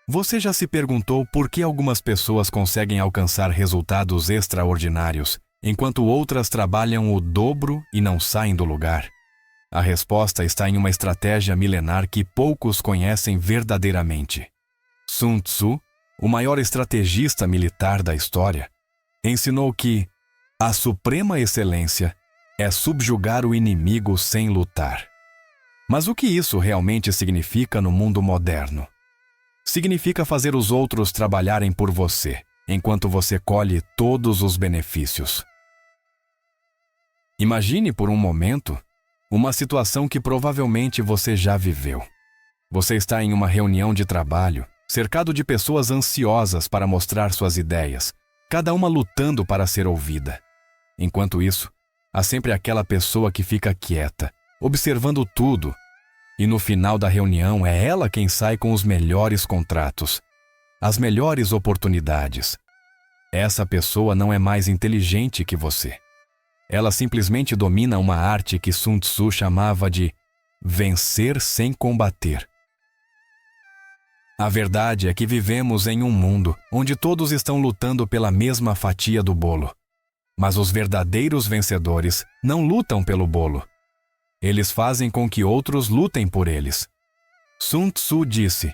Você já se perguntou por que algumas pessoas conseguem alcançar resultados extraordinários, enquanto outras trabalham o dobro e não saem do lugar? A resposta está em uma estratégia milenar que poucos conhecem verdadeiramente. Sun Tzu, o maior estrategista militar da história, ensinou que a suprema excelência é subjugar o inimigo sem lutar. Mas o que isso realmente significa no mundo moderno? Significa fazer os outros trabalharem por você, enquanto você colhe todos os benefícios. Imagine por um momento uma situação que provavelmente você já viveu. Você está em uma reunião de trabalho, cercado de pessoas ansiosas para mostrar suas ideias, cada uma lutando para ser ouvida. Enquanto isso, há sempre aquela pessoa que fica quieta, observando tudo, e no final da reunião é ela quem sai com os melhores contratos, as melhores oportunidades. Essa pessoa não é mais inteligente que você. Ela simplesmente domina uma arte que Sun Tzu chamava de vencer sem combater. A verdade é que vivemos em um mundo onde todos estão lutando pela mesma fatia do bolo. Mas os verdadeiros vencedores não lutam pelo bolo. Eles fazem com que outros lutem por eles. Sun Tzu disse: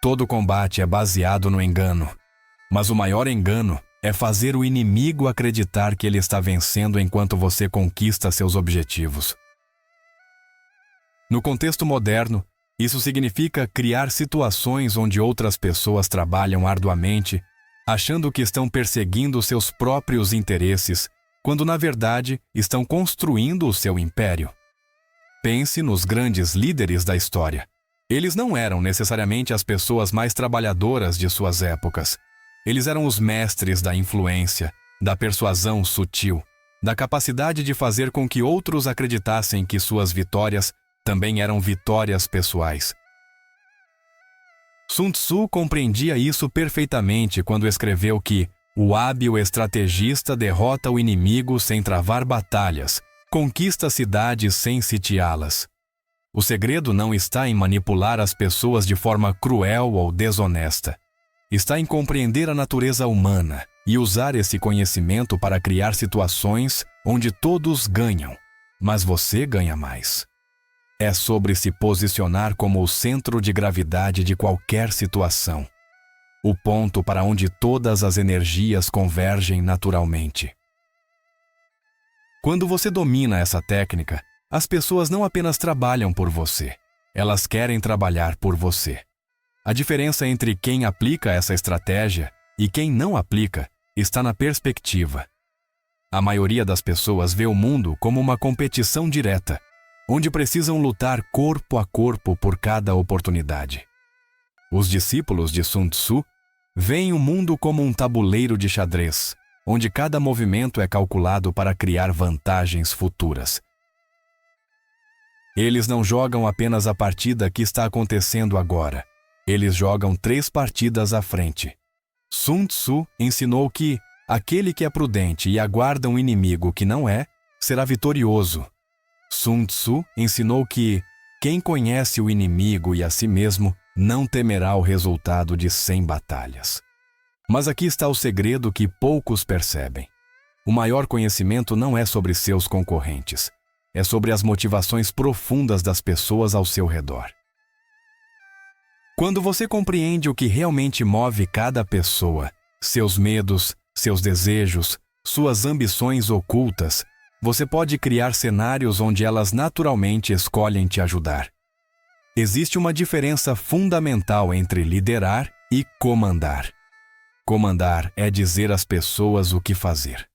todo combate é baseado no engano, mas o maior engano é fazer o inimigo acreditar que ele está vencendo enquanto você conquista seus objetivos. No contexto moderno, isso significa criar situações onde outras pessoas trabalham arduamente, achando que estão perseguindo seus próprios interesses, quando na verdade estão construindo o seu império. Pense nos grandes líderes da história. Eles não eram necessariamente as pessoas mais trabalhadoras de suas épocas. Eles eram os mestres da influência, da persuasão sutil, da capacidade de fazer com que outros acreditassem que suas vitórias também eram vitórias pessoais. Sun Tzu compreendia isso perfeitamente quando escreveu que o hábil estrategista derrota o inimigo sem travar batalhas, conquista cidades sem sitiá-las. O segredo não está em manipular as pessoas de forma cruel ou desonesta. Está em compreender a natureza humana e usar esse conhecimento para criar situações onde todos ganham, mas você ganha mais. É sobre se posicionar como o centro de gravidade de qualquer situação, o ponto para onde todas as energias convergem naturalmente. Quando você domina essa técnica, as pessoas não apenas trabalham por você, elas querem trabalhar por você. A diferença entre quem aplica essa estratégia e quem não aplica está na perspectiva. A maioria das pessoas vê o mundo como uma competição direta, onde precisam lutar corpo a corpo por cada oportunidade. Os discípulos de Sun Tzu veem o mundo como um tabuleiro de xadrez, onde cada movimento é calculado para criar vantagens futuras. Eles não jogam apenas a partida que está acontecendo agora. Eles jogam 3 partidas à frente. Sun Tzu ensinou que aquele que é prudente e aguarda um inimigo que não é, será vitorioso. Sun Tzu ensinou que quem conhece o inimigo e a si mesmo não temerá o resultado de 100 batalhas. Mas aqui está o segredo que poucos percebem. O maior conhecimento não é sobre seus concorrentes. É sobre as motivações profundas das pessoas ao seu redor. Quando você compreende o que realmente move cada pessoa, seus medos, seus desejos, suas ambições ocultas, você pode criar cenários onde elas naturalmente escolhem te ajudar. Existe uma diferença fundamental entre liderar e comandar. Comandar é dizer às pessoas o que fazer.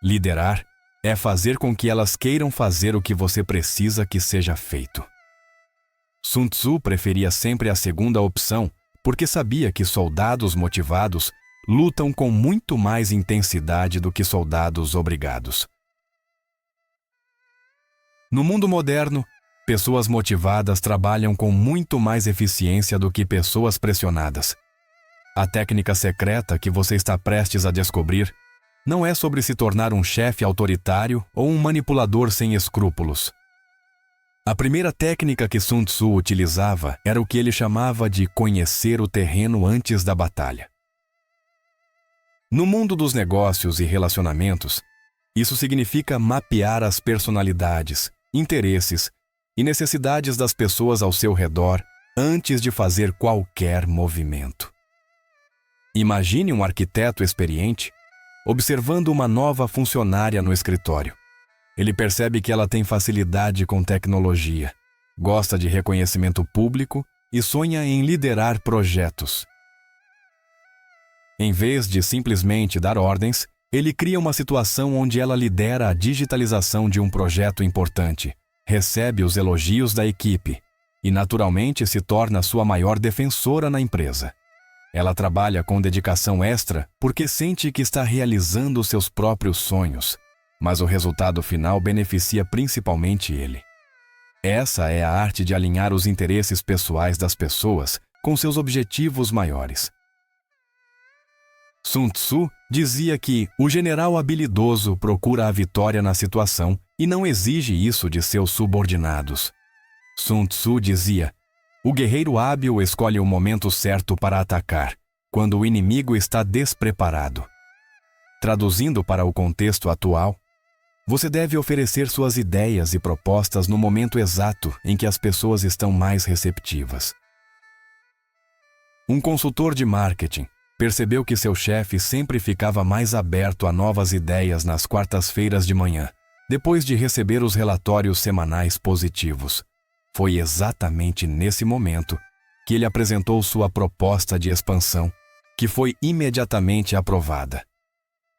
Liderar é fazer com que elas queiram fazer o que você precisa que seja feito. Sun Tzu preferia sempre a segunda opção porque sabia que soldados motivados lutam com muito mais intensidade do que soldados obrigados. No mundo moderno, pessoas motivadas trabalham com muito mais eficiência do que pessoas pressionadas. A técnica secreta que você está prestes a descobrir não é sobre se tornar um chefe autoritário ou um manipulador sem escrúpulos. A primeira técnica que Sun Tzu utilizava era o que ele chamava de conhecer o terreno antes da batalha. No mundo dos negócios e relacionamentos, isso significa mapear as personalidades, interesses e necessidades das pessoas ao seu redor antes de fazer qualquer movimento. Imagine um arquiteto experiente observando uma nova funcionária no escritório. Ele percebe que ela tem facilidade com tecnologia, gosta de reconhecimento público e sonha em liderar projetos. Em vez de simplesmente dar ordens, ele cria uma situação onde ela lidera a digitalização de um projeto importante, recebe os elogios da equipe e, naturalmente, se torna sua maior defensora na empresa. Ela trabalha com dedicação extra porque sente que está realizando seus próprios sonhos, mas o resultado final beneficia principalmente ele. Essa é a arte de alinhar os interesses pessoais das pessoas com seus objetivos maiores. Sun Tzu dizia que o general habilidoso procura a vitória na situação e não exige isso de seus subordinados. Sun Tzu dizia: o guerreiro hábil escolhe o momento certo para atacar, quando o inimigo está despreparado. Traduzindo para o contexto atual, você deve oferecer suas ideias e propostas no momento exato em que as pessoas estão mais receptivas. Um consultor de marketing percebeu que seu chefe sempre ficava mais aberto a novas ideias nas quartas-feiras de manhã, depois de receber os relatórios semanais positivos. Foi exatamente nesse momento que ele apresentou sua proposta de expansão, que foi imediatamente aprovada.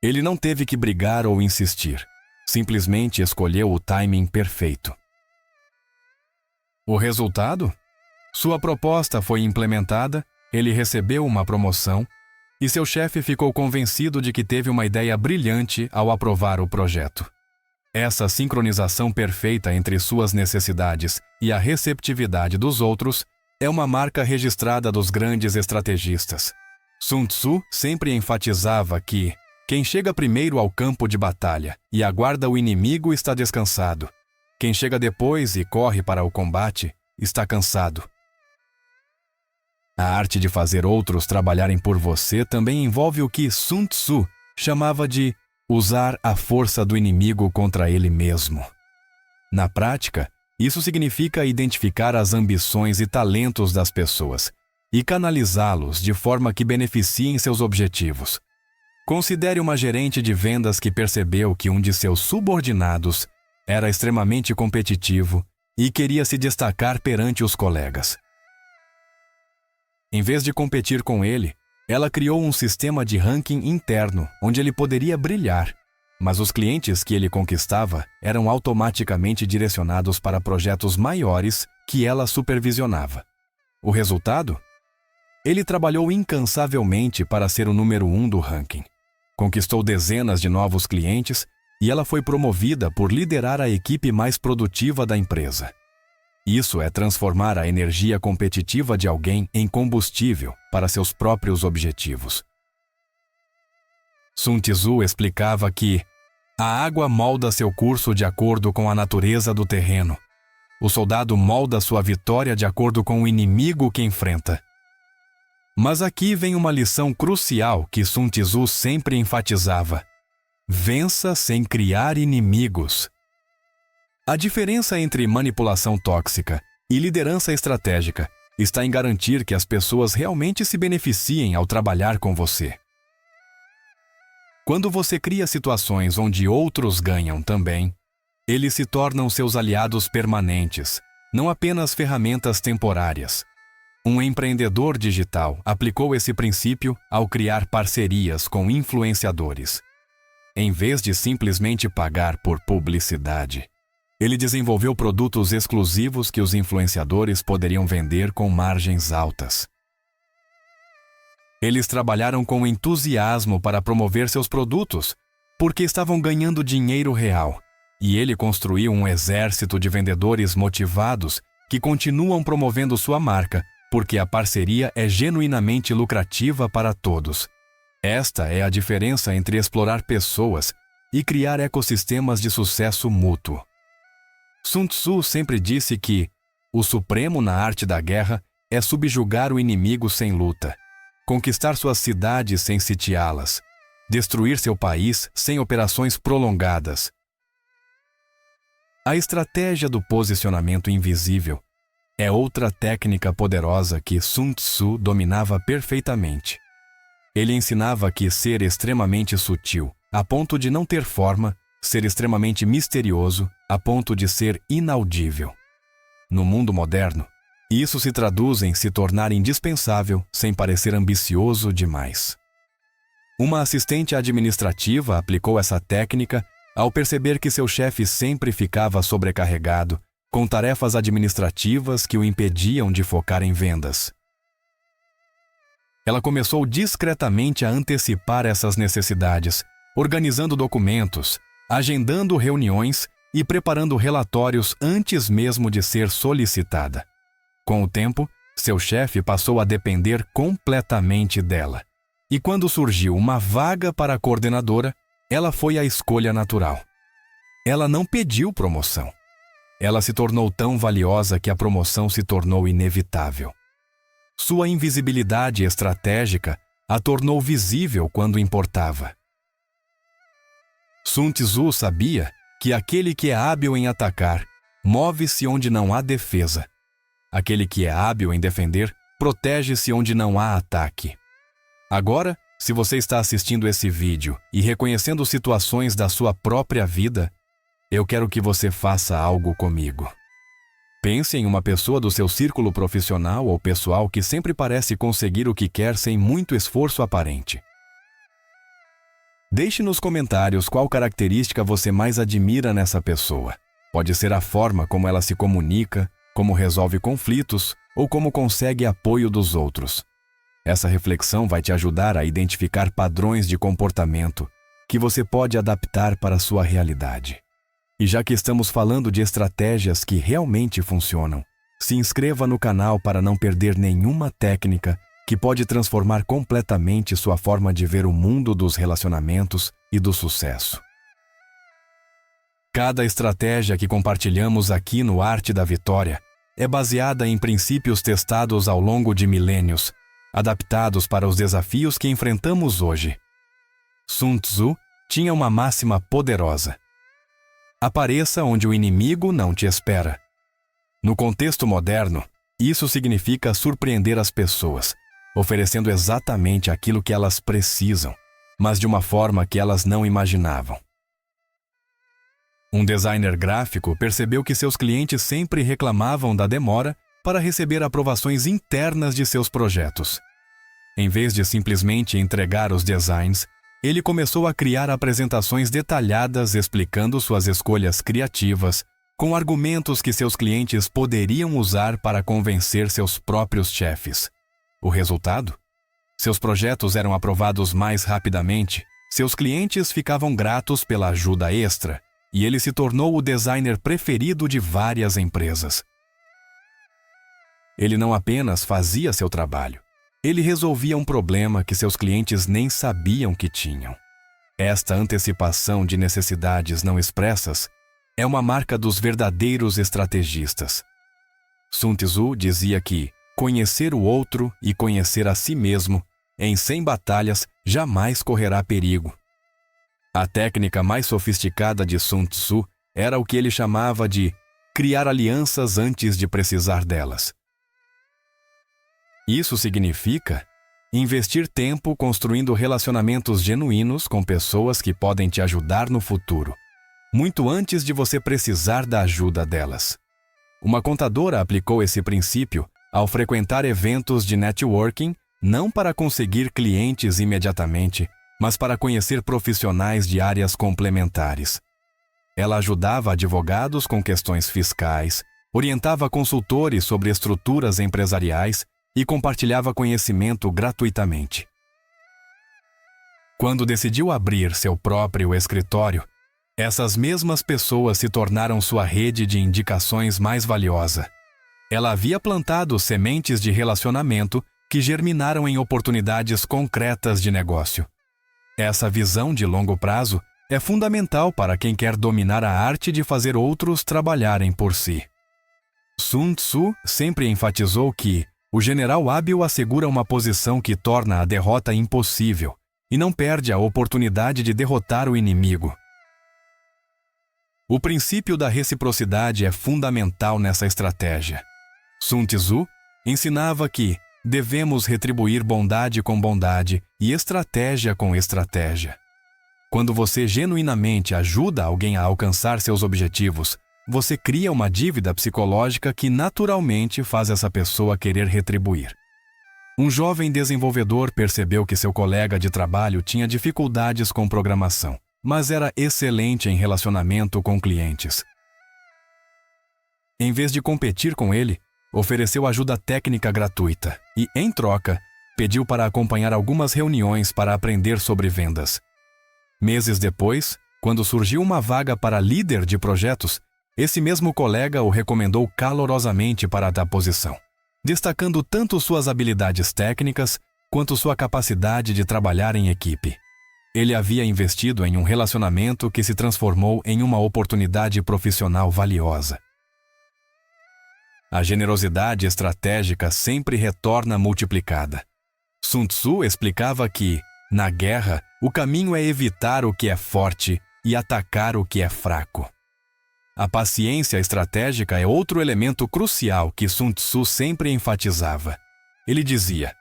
Ele não teve que brigar ou insistir. Simplesmente escolheu o timing perfeito. O resultado? Sua proposta foi implementada, ele recebeu uma promoção e seu chefe ficou convencido de que teve uma ideia brilhante ao aprovar o projeto. Essa sincronização perfeita entre suas necessidades e a receptividade dos outros é uma marca registrada dos grandes estrategistas. Sun Tzu sempre enfatizava que quem chega primeiro ao campo de batalha e aguarda o inimigo está descansado. Quem chega depois e corre para o combate está cansado. A arte de fazer outros trabalharem por você também envolve o que Sun Tzu chamava de usar a força do inimigo contra ele mesmo. Na prática, isso significa identificar as ambições e talentos das pessoas e canalizá-los de forma que beneficiem seus objetivos. Considere uma gerente de vendas que percebeu que um de seus subordinados era extremamente competitivo e queria se destacar perante os colegas. Em vez de competir com ele, ela criou um sistema de ranking interno onde ele poderia brilhar, mas os clientes que ele conquistava eram automaticamente direcionados para projetos maiores que ela supervisionava. O resultado? Ele trabalhou incansavelmente para ser o número 1 do ranking. Conquistou dezenas de novos clientes e ela foi promovida por liderar a equipe mais produtiva da empresa. Isso é transformar a energia competitiva de alguém em combustível para seus próprios objetivos. Sun Tzu explicava que a água molda seu curso de acordo com a natureza do terreno. O soldado molda sua vitória de acordo com o inimigo que enfrenta. Mas aqui vem uma lição crucial que Sun Tzu sempre enfatizava: vença sem criar inimigos. A diferença entre manipulação tóxica e liderança estratégica está em garantir que as pessoas realmente se beneficiem ao trabalhar com você. Quando você cria situações onde outros ganham também, eles se tornam seus aliados permanentes, não apenas ferramentas temporárias. Um empreendedor digital aplicou esse princípio ao criar parcerias com influenciadores. Em vez de simplesmente pagar por publicidade, ele desenvolveu produtos exclusivos que os influenciadores poderiam vender com margens altas. Eles trabalharam com entusiasmo para promover seus produtos, porque estavam ganhando dinheiro real, e ele construiu um exército de vendedores motivados que continuam promovendo sua marca, porque a parceria é genuinamente lucrativa para todos. Esta é a diferença entre explorar pessoas e criar ecossistemas de sucesso mútuo. Sun Tzu sempre disse que o supremo na arte da guerra é subjugar o inimigo sem luta, conquistar suas cidades sem sitiá-las, destruir seu país sem operações prolongadas. A estratégia do posicionamento invisível é outra técnica poderosa que Sun Tzu dominava perfeitamente. Ele ensinava que ser extremamente sutil, a ponto de não ter forma, ser extremamente misterioso, a ponto de ser inaudível. No mundo moderno, isso se traduz em se tornar indispensável sem parecer ambicioso demais. Uma assistente administrativa aplicou essa técnica ao perceber que seu chefe sempre ficava sobrecarregado com tarefas administrativas que o impediam de focar em vendas. Ela começou discretamente a antecipar essas necessidades, organizando documentos, agendando reuniões e preparando relatórios antes mesmo de ser solicitada. Com o tempo, seu chefe passou a depender completamente dela. E quando surgiu uma vaga para a coordenadora, ela foi a escolha natural. Ela não pediu promoção. Ela se tornou tão valiosa que a promoção se tornou inevitável. Sua invisibilidade estratégica a tornou visível quando importava. Sun Tzu sabia que aquele que é hábil em atacar move-se onde não há defesa. Aquele que é hábil em defender protege-se onde não há ataque. Agora, se você está assistindo esse vídeo e reconhecendo situações da sua própria vida, eu quero que você faça algo comigo. Pense em uma pessoa do seu círculo profissional ou pessoal que sempre parece conseguir o que quer sem muito esforço aparente. Deixe nos comentários qual característica você mais admira nessa pessoa. Pode ser a forma como ela se comunica, como resolve conflitos ou como consegue apoio dos outros. Essa reflexão vai te ajudar a identificar padrões de comportamento que você pode adaptar para a sua realidade. E já que estamos falando de estratégias que realmente funcionam, se inscreva no canal para não perder nenhuma técnica que pode transformar completamente sua forma de ver o mundo dos relacionamentos e do sucesso. Cada estratégia que compartilhamos aqui no Arte da Vitória é baseada em princípios testados ao longo de milênios, adaptados para os desafios que enfrentamos hoje. Sun Tzu tinha uma máxima poderosa: apareça onde o inimigo não te espera. No contexto moderno, isso significa surpreender as pessoas, oferecendo exatamente aquilo que elas precisam, mas de uma forma que elas não imaginavam. Um designer gráfico percebeu que seus clientes sempre reclamavam da demora para receber aprovações internas de seus projetos. Em vez de simplesmente entregar os designs, ele começou a criar apresentações detalhadas explicando suas escolhas criativas, com argumentos que seus clientes poderiam usar para convencer seus próprios chefes. O resultado? Seus projetos eram aprovados mais rapidamente, seus clientes ficavam gratos pela ajuda extra, e ele se tornou o designer preferido de várias empresas. Ele não apenas fazia seu trabalho, ele resolvia um problema que seus clientes nem sabiam que tinham. Esta antecipação de necessidades não expressas é uma marca dos verdadeiros estrategistas. Sun Tzu dizia que conhecer o outro e conhecer a si mesmo, em 100 batalhas, jamais correrá perigo. A técnica mais sofisticada de Sun Tzu era o que ele chamava de criar alianças antes de precisar delas. Isso significa investir tempo construindo relacionamentos genuínos com pessoas que podem te ajudar no futuro, muito antes de você precisar da ajuda delas. Uma contadora aplicou esse princípio ao frequentar eventos de networking, não para conseguir clientes imediatamente, mas para conhecer profissionais de áreas complementares. Ela ajudava advogados com questões fiscais, orientava consultores sobre estruturas empresariais e compartilhava conhecimento gratuitamente. Quando decidiu abrir seu próprio escritório, essas mesmas pessoas se tornaram sua rede de indicações mais valiosa. Ela havia plantado sementes de relacionamento que germinaram em oportunidades concretas de negócio. Essa visão de longo prazo É fundamental para quem quer dominar a arte de fazer outros trabalharem por si. Sun Tzu sempre enfatizou que o general hábil assegura uma posição que torna a derrota impossível e não perde a oportunidade de derrotar o inimigo. O princípio da reciprocidade é fundamental nessa estratégia. Sun Tzu ensinava que devemos retribuir bondade com bondade e estratégia com estratégia. Quando você genuinamente ajuda alguém a alcançar seus objetivos, você cria uma dívida psicológica que naturalmente faz essa pessoa querer retribuir. Um jovem desenvolvedor percebeu que seu colega de trabalho tinha dificuldades com programação, mas era excelente em relacionamento com clientes. Em vez de competir com ele, ofereceu ajuda técnica gratuita e, em troca, pediu para acompanhar algumas reuniões para aprender sobre vendas. Meses depois, quando surgiu uma vaga para líder de projetos, esse mesmo colega o recomendou calorosamente para a posição, destacando tanto suas habilidades técnicas quanto sua capacidade de trabalhar em equipe. Ele havia investido em um relacionamento que se transformou em uma oportunidade profissional valiosa. A generosidade estratégica sempre retorna multiplicada. Sun Tzu explicava que, na guerra, o caminho é evitar o que é forte e atacar o que é fraco. A paciência estratégica é outro elemento crucial que Sun Tzu sempre enfatizava. Ele dizia: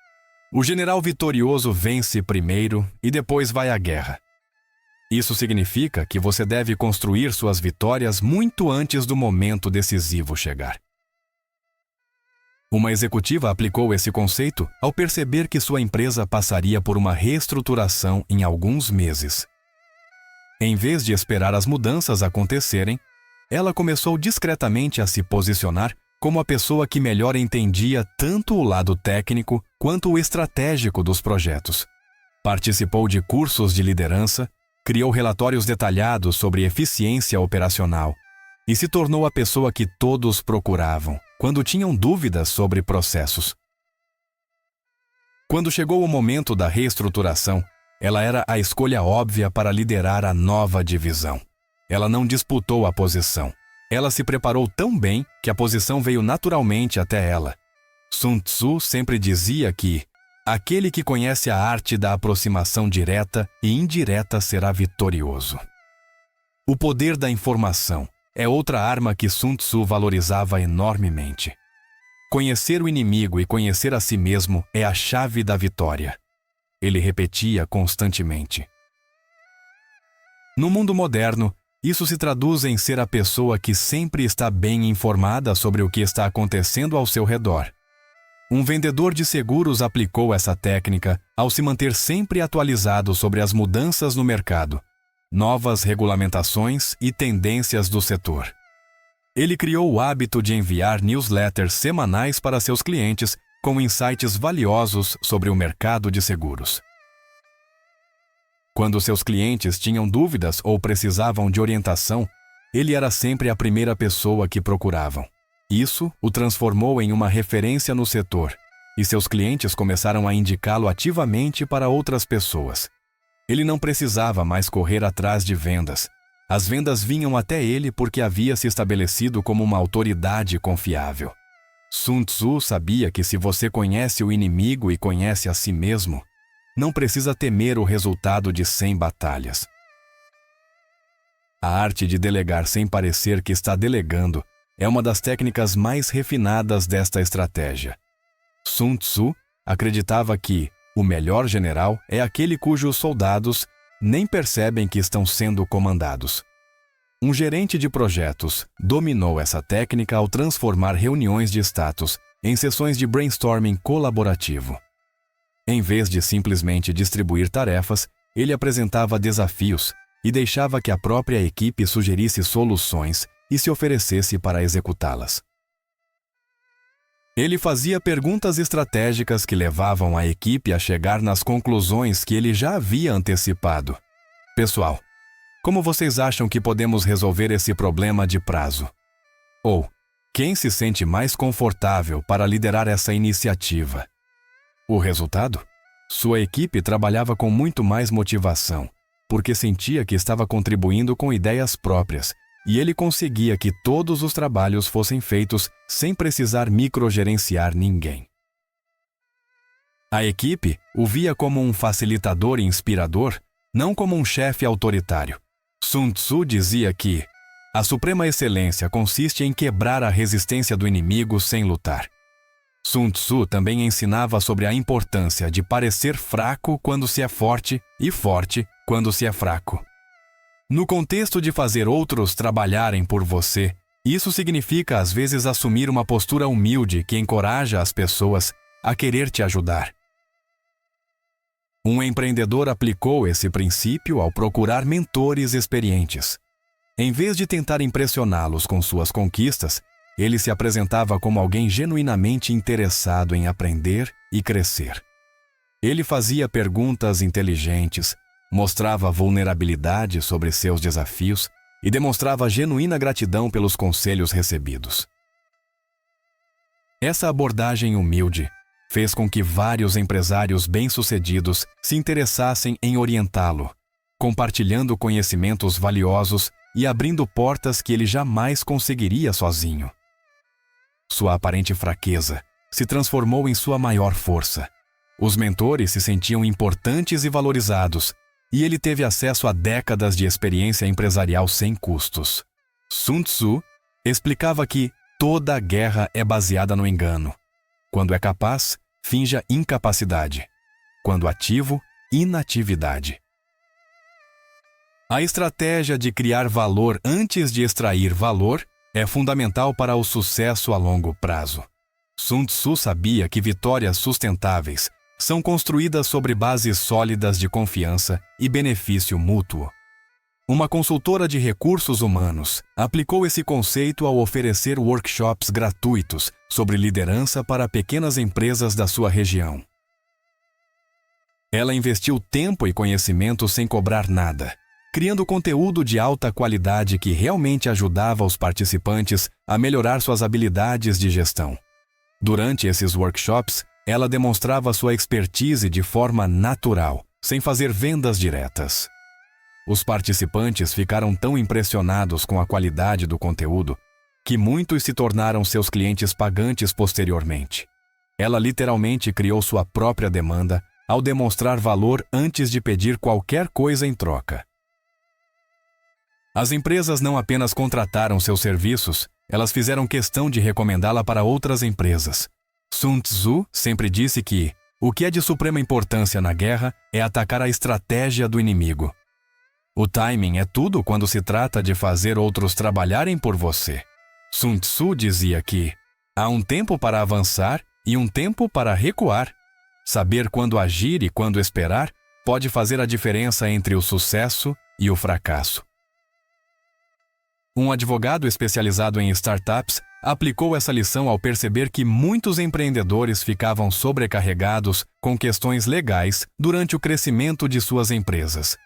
o general vitorioso vence primeiro e depois vai à guerra. Isso significa que você deve construir suas vitórias muito antes do momento decisivo chegar. Uma executiva aplicou esse conceito ao perceber que sua empresa passaria por uma reestruturação em alguns meses. Em vez de esperar as mudanças acontecerem, ela começou discretamente a se posicionar como a pessoa que melhor entendia tanto o lado técnico quanto o estratégico dos projetos. Participou de cursos de liderança, criou relatórios detalhados sobre eficiência operacional e se tornou a pessoa que todos procuravam quando tinham dúvidas sobre processos. Quando chegou o momento da reestruturação, ela era a escolha óbvia para liderar a nova divisão. Ela não disputou a posição. Ela se preparou tão bem que a posição veio naturalmente até ela. Sun Tzu sempre dizia que aquele que conhece a arte da aproximação direta e indireta será vitorioso. O poder da informação é outra arma que Sun Tzu valorizava enormemente. Conhecer o inimigo e conhecer a si mesmo é a chave da vitória. Ele repetia constantemente. No mundo moderno, isso se traduz em ser a pessoa que sempre está bem informada sobre o que está acontecendo ao seu redor. Um vendedor de seguros aplicou essa técnica ao se manter sempre atualizado sobre as mudanças no mercado, novas regulamentações e tendências do setor. Ele criou o hábito de enviar newsletters semanais para seus clientes com insights valiosos sobre o mercado de seguros. Quando seus clientes tinham dúvidas ou precisavam de orientação, ele era sempre a primeira pessoa que procuravam. Isso o transformou em uma referência no setor, e seus clientes começaram a indicá-lo ativamente para outras pessoas. Ele não precisava mais correr atrás de vendas. As vendas vinham até ele porque havia se estabelecido como uma autoridade confiável. Sun Tzu sabia que se você conhece o inimigo e conhece a si mesmo, não precisa temer o resultado de 100 batalhas. A arte de delegar sem parecer que está delegando é uma das técnicas mais refinadas desta estratégia. Sun Tzu acreditava que o melhor general é aquele cujos soldados nem percebem que estão sendo comandados. Um gerente de projetos dominou essa técnica ao transformar reuniões de status em sessões de brainstorming colaborativo. Em vez de simplesmente distribuir tarefas, ele apresentava desafios e deixava que a própria equipe sugerisse soluções e se oferecesse para executá-las. Ele fazia perguntas estratégicas que levavam a equipe a chegar nas conclusões que ele já havia antecipado. Pessoal, como vocês acham que podemos resolver esse problema de prazo? Ou, quem se sente mais confortável para liderar essa iniciativa? O resultado? Sua equipe trabalhava com muito mais motivação, porque sentia que estava contribuindo com ideias próprias, e ele conseguia que todos os trabalhos fossem feitos sem precisar microgerenciar ninguém. A equipe o via como um facilitador e inspirador, não como um chefe autoritário. Sun Tzu dizia que a suprema excelência consiste em quebrar a resistência do inimigo sem lutar. Sun Tzu também ensinava sobre a importância de parecer fraco quando se é forte e forte quando se é fraco. No contexto de fazer outros trabalharem por você, isso significa às vezes assumir uma postura humilde que encoraja as pessoas a querer te ajudar. Um empreendedor aplicou esse princípio ao procurar mentores experientes. Em vez de tentar impressioná-los com suas conquistas, ele se apresentava como alguém genuinamente interessado em aprender e crescer. Ele fazia perguntas inteligentes, mostrava vulnerabilidade sobre seus desafios e demonstrava genuína gratidão pelos conselhos recebidos. Essa abordagem humilde fez com que vários empresários bem-sucedidos se interessassem em orientá-lo, compartilhando conhecimentos valiosos e abrindo portas que ele jamais conseguiria sozinho. Sua aparente fraqueza se transformou em sua maior força. Os mentores se sentiam importantes e valorizados, e ele teve acesso a décadas de experiência empresarial sem custos. Sun Tzu explicava que toda guerra é baseada no engano. Quando é capaz, finja incapacidade. Quando ativo, inatividade. A estratégia de criar valor antes de extrair valor é fundamental para o sucesso a longo prazo. Sun Tzu sabia que vitórias sustentáveis são construídas sobre bases sólidas de confiança e benefício mútuo. Uma consultora de recursos humanos aplicou esse conceito ao oferecer workshops gratuitos sobre liderança para pequenas empresas da sua região. Ela investiu tempo e conhecimento sem cobrar nada, criando conteúdo de alta qualidade que realmente ajudava os participantes a melhorar suas habilidades de gestão. Durante esses workshops, ela demonstrava sua expertise de forma natural, sem fazer vendas diretas. Os participantes ficaram tão impressionados com a qualidade do conteúdo que muitos se tornaram seus clientes pagantes posteriormente. Ela literalmente criou sua própria demanda ao demonstrar valor antes de pedir qualquer coisa em troca. As empresas não apenas contrataram seus serviços, elas fizeram questão de recomendá-la para outras empresas. Sun Tzu sempre disse que o que é de suprema importância na guerra é atacar a estratégia do inimigo. O timing é tudo quando se trata de fazer outros trabalharem por você. Sun Tzu dizia que há um tempo para avançar e um tempo para recuar. Saber quando agir e quando esperar pode fazer a diferença entre o sucesso e o fracasso. Um advogado especializado em startups aplicou essa lição ao perceber que muitos empreendedores ficavam sobrecarregados com questões legais durante o crescimento de suas empresas.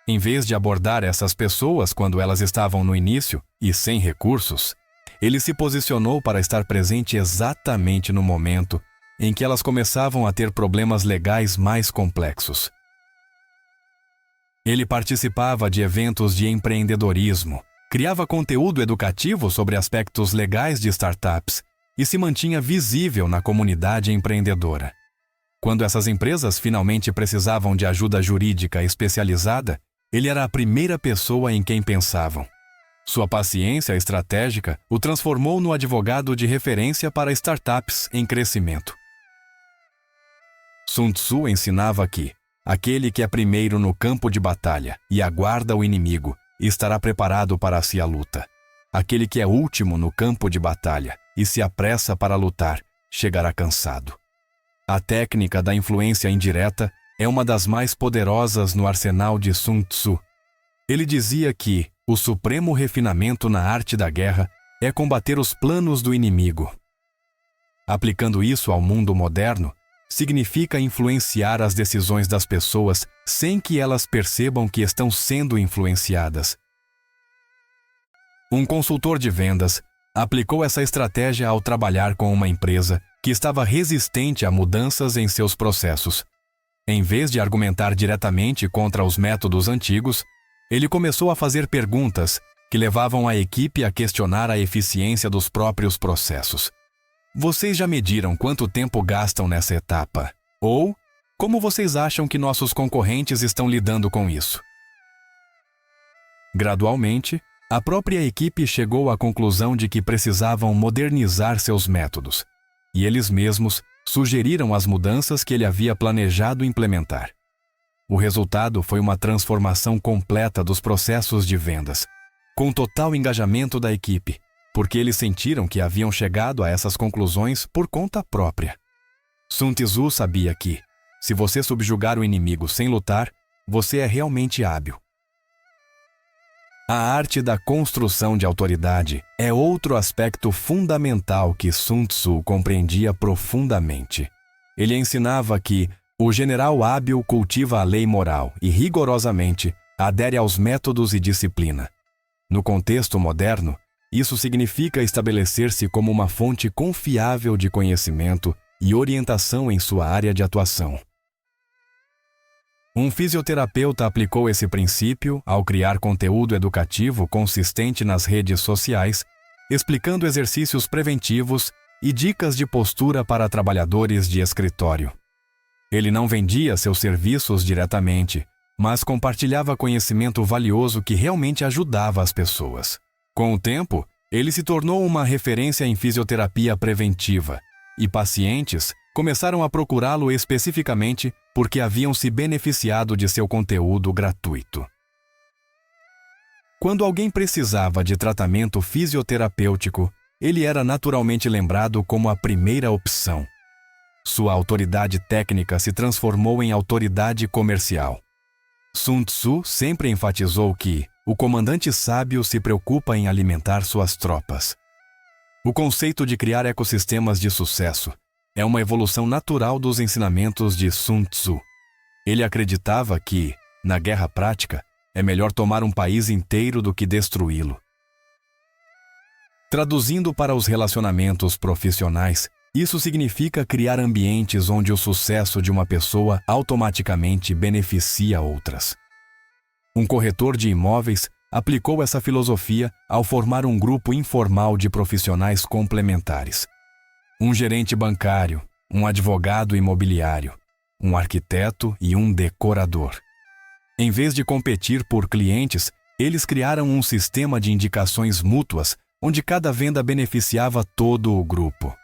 Em vez de abordar essas pessoas quando elas estavam no início e sem recursos, ele se posicionou para estar presente exatamente no momento em que elas começavam a ter problemas legais mais complexos. Ele participava de eventos de empreendedorismo, criava conteúdo educativo sobre aspectos legais de startups e se mantinha visível na comunidade empreendedora. Quando essas empresas finalmente precisavam de ajuda jurídica especializada, ele era a primeira pessoa em quem pensavam. Sua paciência estratégica o transformou no advogado de referência para startups em crescimento. Sun Tzu ensinava que aquele que é primeiro no campo de batalha e aguarda o inimigo estará preparado para a luta. Aquele que é último no campo de batalha e se apressa para lutar chegará cansado. A técnica da influência indireta é uma das mais poderosas no arsenal de Sun Tzu. Ele dizia que o supremo refinamento na arte da guerra é combater os planos do inimigo. Aplicando isso ao mundo moderno, significa influenciar as decisões das pessoas sem que elas percebam que estão sendo influenciadas. Um consultor de vendas aplicou essa estratégia ao trabalhar com uma empresa que estava resistente a mudanças em seus processos. Em vez de argumentar diretamente contra os métodos antigos, ele começou a fazer perguntas que levavam a equipe a questionar a eficiência dos próprios processos. Vocês já mediram quanto tempo gastam nessa etapa? Ou, como vocês acham que nossos concorrentes estão lidando com isso? Gradualmente, a própria equipe chegou à conclusão de que precisavam modernizar seus métodos, e eles mesmos sugeriram as mudanças que ele havia planejado implementar. O resultado foi uma transformação completa dos processos de vendas, com total engajamento da equipe, porque eles sentiram que haviam chegado a essas conclusões por conta própria. Sun Tzu sabia que, se você subjugar o inimigo sem lutar, você é realmente hábil. A arte da construção de autoridade é outro aspecto fundamental que Sun Tzu compreendia profundamente. Ele ensinava que o general hábil cultiva a lei moral e, rigorosamente, adere aos métodos e disciplina. No contexto moderno, isso significa estabelecer-se como uma fonte confiável de conhecimento e orientação em sua área de atuação. Um fisioterapeuta aplicou esse princípio ao criar conteúdo educativo consistente nas redes sociais, explicando exercícios preventivos e dicas de postura para trabalhadores de escritório. Ele não vendia seus serviços diretamente, mas compartilhava conhecimento valioso que realmente ajudava as pessoas. Com o tempo, ele se tornou uma referência em fisioterapia preventiva, e pacientes começaram a procurá-lo especificamente porque haviam se beneficiado de seu conteúdo gratuito. Quando alguém precisava de tratamento fisioterapêutico, ele era naturalmente lembrado como a primeira opção. Sua autoridade técnica se transformou em autoridade comercial. Sun Tzu sempre enfatizou que o comandante sábio se preocupa em alimentar suas tropas. O conceito de criar ecossistemas de sucesso é uma evolução natural dos ensinamentos de Sun Tzu. Ele acreditava que, na guerra prática, é melhor tomar um país inteiro do que destruí-lo. Traduzindo para os relacionamentos profissionais, isso significa criar ambientes onde o sucesso de uma pessoa automaticamente beneficia outras. Um corretor de imóveis aplicou essa filosofia ao formar um grupo informal de profissionais complementares. Um gerente bancário, um advogado imobiliário, um arquiteto e um decorador. Em vez de competir por clientes, eles criaram um sistema de indicações mútuas onde cada venda beneficiava todo o grupo.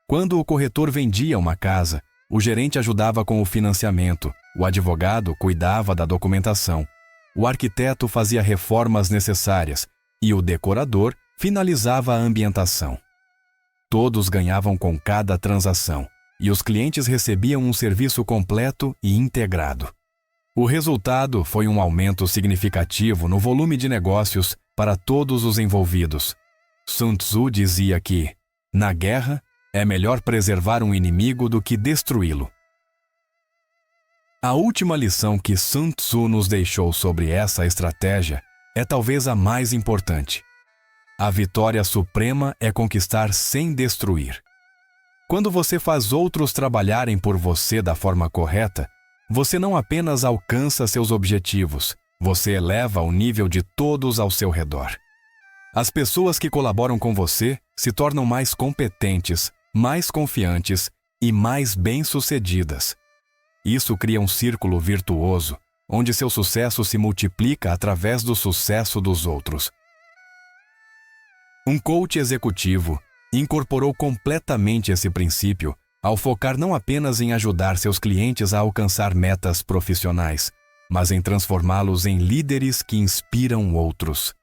Quando o corretor vendia uma casa, o gerente ajudava com o financiamento, o advogado cuidava da documentação, o arquiteto fazia reformas necessárias e o decorador finalizava a ambientação. Todos ganhavam com cada transação e os clientes recebiam um serviço completo e integrado. O resultado foi um aumento significativo no volume de negócios para todos os envolvidos. Sun Tzu dizia que, na guerra, é melhor preservar um inimigo do que destruí-lo. A última lição que Sun Tzu nos deixou sobre essa estratégia é talvez a mais importante. A vitória suprema é conquistar sem destruir. Quando você faz outros trabalharem por você da forma correta, você não apenas alcança seus objetivos, você eleva o nível de todos ao seu redor. As pessoas que colaboram com você se tornam mais competentes, mais confiantes e mais bem-sucedidas. Isso cria um círculo virtuoso, onde seu sucesso se multiplica através do sucesso dos outros. Um coach executivo incorporou completamente esse princípio ao focar não apenas em ajudar seus clientes a alcançar metas profissionais, mas em transformá-los em líderes que inspiram outros.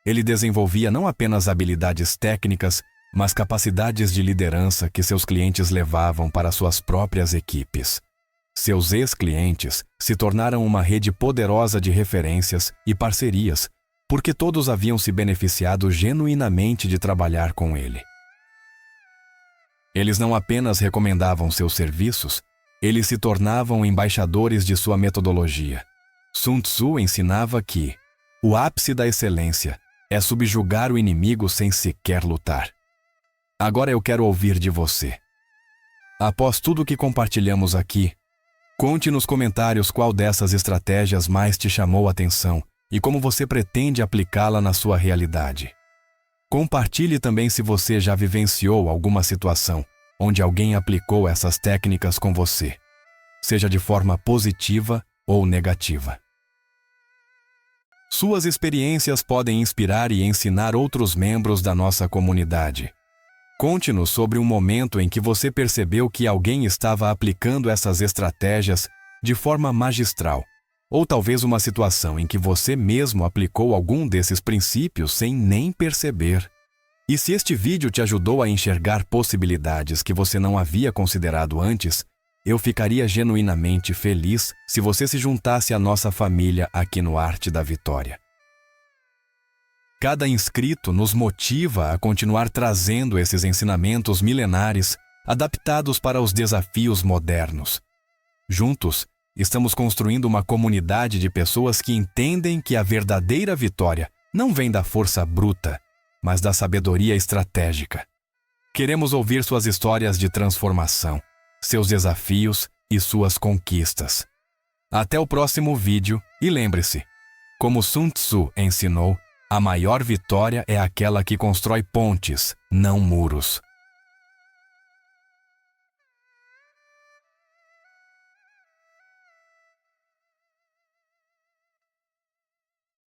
Ele desenvolvia não apenas habilidades técnicas, mas capacidades de liderança que seus clientes levavam para suas próprias equipes. Seus ex-clientes se tornaram uma rede poderosa de referências e parcerias, porque todos haviam se beneficiado genuinamente de trabalhar com ele. Eles não apenas recomendavam seus serviços, eles se tornavam embaixadores de sua metodologia. Sun Tzu ensinava que o ápice da excelência é subjugar o inimigo sem sequer lutar. Agora eu quero ouvir de você. Após tudo que compartilhamos aqui, conte nos comentários qual dessas estratégias mais te chamou a atenção e como você pretende aplicá-la na sua realidade. Compartilhe também se você já vivenciou alguma situação onde alguém aplicou essas técnicas com você, seja de forma positiva ou negativa. Suas experiências podem inspirar e ensinar outros membros da nossa comunidade. Conte-nos sobre um momento em que você percebeu que alguém estava aplicando essas estratégias de forma magistral, ou talvez uma situação em que você mesmo aplicou algum desses princípios sem nem perceber. E se este vídeo te ajudou a enxergar possibilidades que você não havia considerado antes, eu ficaria genuinamente feliz se você se juntasse à nossa família aqui no Arte da Vitória. Cada inscrito nos motiva a continuar trazendo esses ensinamentos milenares adaptados para os desafios modernos. Juntos, estamos construindo uma comunidade de pessoas que entendem que a verdadeira vitória não vem da força bruta, mas da sabedoria estratégica. Queremos ouvir suas histórias de transformação, seus desafios e suas conquistas. Até o próximo vídeo e lembre-se, como Sun Tzu ensinou, a maior vitória é aquela que constrói pontes, não muros.